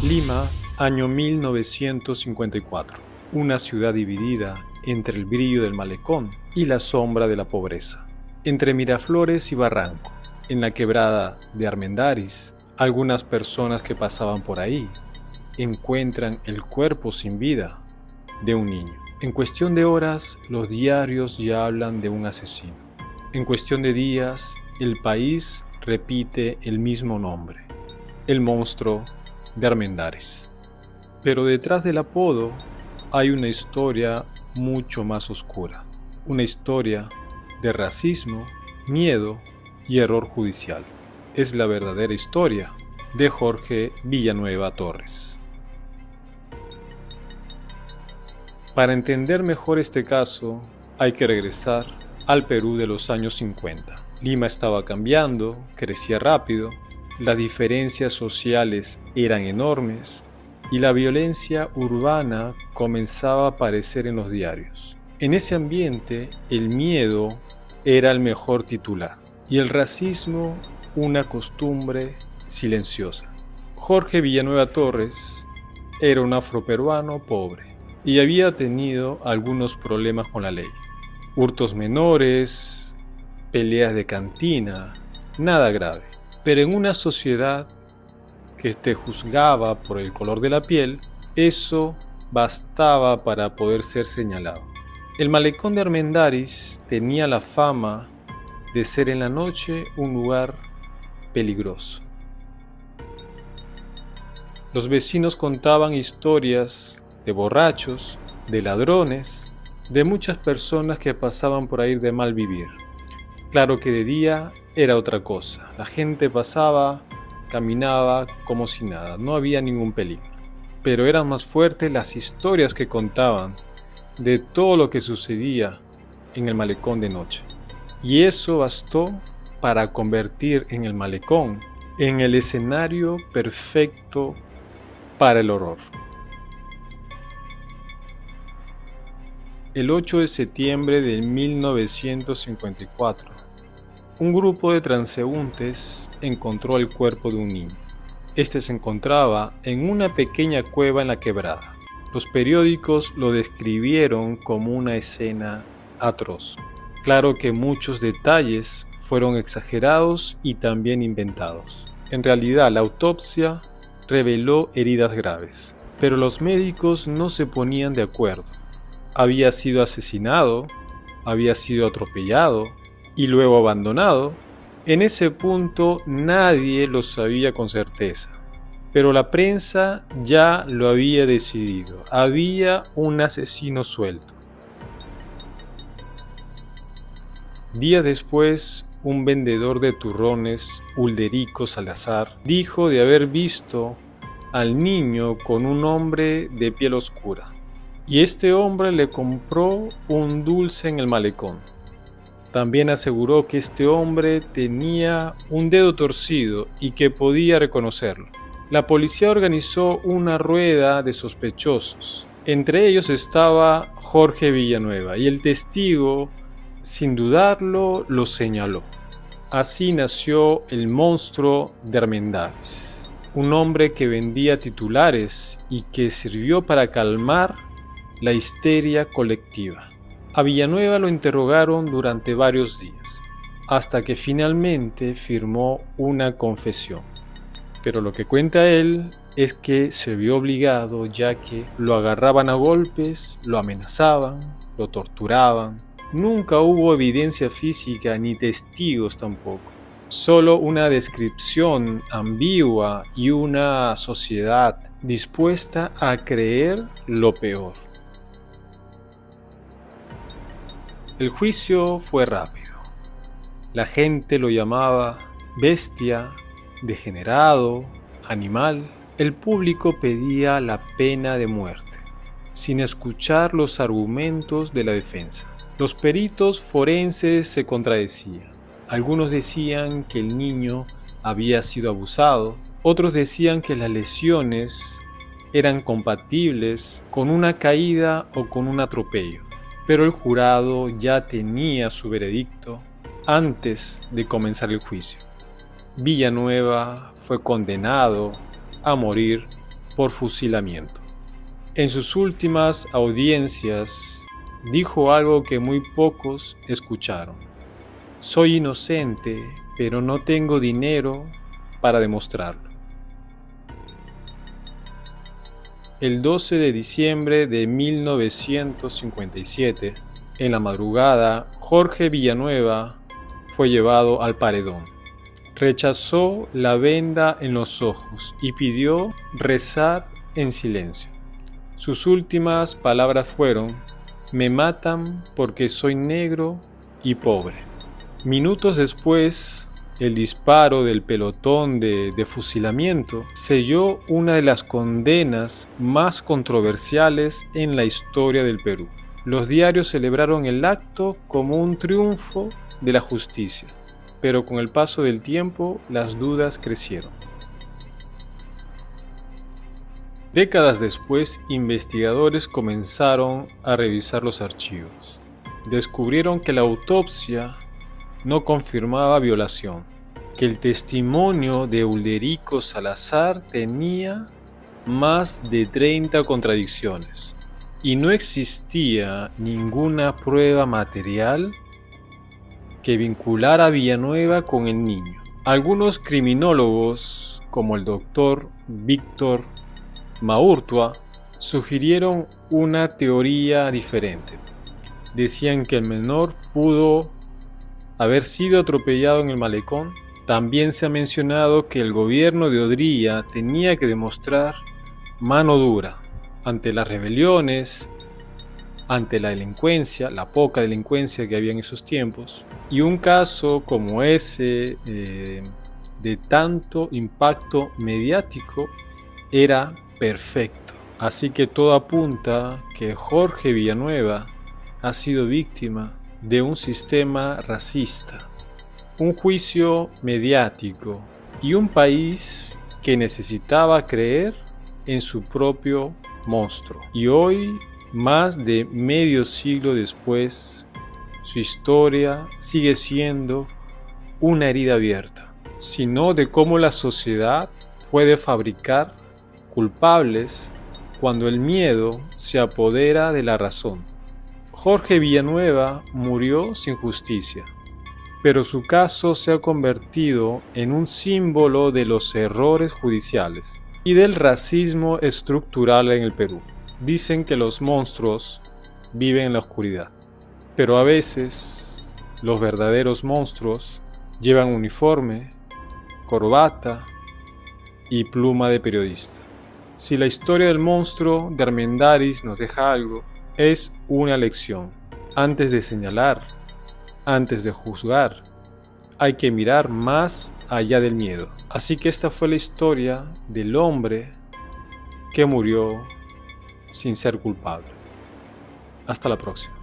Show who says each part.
Speaker 1: Lima, año 1954. Una ciudad dividida entre el brillo del malecón y la sombra de la pobreza. Entre Miraflores y Barranco, en la quebrada de Armendáriz, algunas personas que pasaban por ahí encuentran el cuerpo sin vida de un niño. En cuestión de horas, los diarios ya hablan de un asesino. En cuestión de días, el país repite el mismo nombre: el monstruo de Armendáriz. Pero detrás del apodo hay una historia mucho más oscura. Una historia de racismo, miedo y error judicial. Es la verdadera historia de Jorge Villanueva Torres. Para entender mejor este caso, hay que regresar al Perú de los años 50. Lima estaba cambiando, crecía rápido, las diferencias sociales eran enormes y la violencia urbana comenzaba a aparecer en los diarios. En ese ambiente, el miedo era el mejor titular y el racismo una costumbre silenciosa. Jorge Villanueva Torres era un afroperuano pobre y había tenido algunos problemas con la ley. Hurtos menores, peleas de cantina, nada grave. Pero en una sociedad que te juzgaba por el color de la piel, eso bastaba para poder ser señalado. El malecón de Armendáriz tenía la fama de ser en la noche un lugar peligroso. Los vecinos contaban historias de borrachos, de ladrones, de muchas personas que pasaban por ahí de mal vivir. Claro que de día era otra cosa. La gente pasaba, caminaba como si nada, no había ningún peligro. Pero eran más fuertes las historias que contaban de todo lo que sucedía en el malecón de noche. Y eso bastó para convertir en el malecón en el escenario perfecto para el horror. El 8 de septiembre de 1954, un grupo de transeúntes encontró el cuerpo de un niño. Este se encontraba en una pequeña cueva en la quebrada. Los periódicos lo describieron como una escena atroz. Claro que muchos detalles fueron exagerados y también inventados. En realidad, la autopsia reveló heridas graves, pero los médicos no se ponían de acuerdo. Había sido asesinado, había sido atropellado y luego abandonado. En ese punto nadie lo sabía con certeza, pero la prensa ya lo había decidido. Había un asesino suelto. Días después, un vendedor de turrones, Ulderico Salazar, dijo de haber visto al niño con un hombre de piel oscura, y este hombre le compró un dulce en el malecón. También aseguró que este hombre tenía un dedo torcido y que podía reconocerlo. La policía organizó una rueda de sospechosos. Entre ellos estaba Jorge Villanueva y el testigo, sin dudarlo, lo señaló. Así nació el monstruo de Armendáriz, un hombre que vendía titulares y que sirvió para calmar la histeria colectiva. A Villanueva lo interrogaron durante varios días, hasta que finalmente firmó una confesión. Pero lo que cuenta él es que se vio obligado, ya que lo agarraban a golpes, lo amenazaban, lo torturaban. Nunca hubo evidencia física ni testigos tampoco. Solo una descripción ambigua y una sociedad dispuesta a creer lo peor. El juicio fue rápido. La gente lo llamaba bestia, degenerado, animal. El público pedía la pena de muerte, sin escuchar los argumentos de la defensa. Los peritos forenses se contradecían. Algunos decían que el niño había sido abusado, otros decían que las lesiones eran compatibles con una caída o con un atropello. Pero el jurado ya tenía su veredicto antes de comenzar el juicio. Villanueva fue condenado a morir por fusilamiento. En sus últimas audiencias dijo algo que muy pocos escucharon: soy inocente, pero no tengo dinero para demostrarlo. El 12 de diciembre de 1957, en la madrugada, Jorge Villanueva fue llevado al paredón. Rechazó la venda en los ojos y pidió rezar en silencio. Sus últimas palabras fueron: me matan porque soy negro y pobre. Minutos después, el disparo del pelotón de fusilamiento selló una de las condenas más controversiales en la historia del Perú. Los diarios celebraron el acto como un triunfo de la justicia, pero con el paso del tiempo las dudas crecieron. Décadas después, investigadores comenzaron a revisar los archivos. Descubrieron que la autopsia no confirmaba violación, que el testimonio de Ulderico Salazar tenía más de 30 contradicciones y no existía ninguna prueba material que vinculara a Villanueva con el niño. Algunos criminólogos, como el doctor Víctor Maurtua, sugirieron una teoría diferente. Decían que el menor pudo haber sido atropellado en el malecón. También se ha mencionado que el gobierno de Odría tenía que demostrar mano dura ante las rebeliones, ante la delincuencia, la poca delincuencia que había en esos tiempos. Y un caso como ese, de tanto impacto mediático, era perfecto. Así que todo apunta que Jorge Villanueva ha sido víctima de un sistema racista, un juicio mediático y un país que necesitaba creer en su propio monstruo. Y hoy, más de medio siglo después, su historia sigue siendo una herida abierta, sino de cómo la sociedad puede fabricar culpables cuando el miedo se apodera de la razón. Jorge Villanueva murió sin justicia, pero su caso se ha convertido en un símbolo de los errores judiciales y del racismo estructural en el Perú. Dicen que los monstruos viven en la oscuridad, pero a veces los verdaderos monstruos llevan uniforme, corbata y pluma de periodista. Si la historia del monstruo de Armendáriz nos deja algo, es una lección. Antes de señalar, antes de juzgar, hay que mirar más allá del miedo. Así que esta fue la historia del hombre que murió sin ser culpable. Hasta la próxima.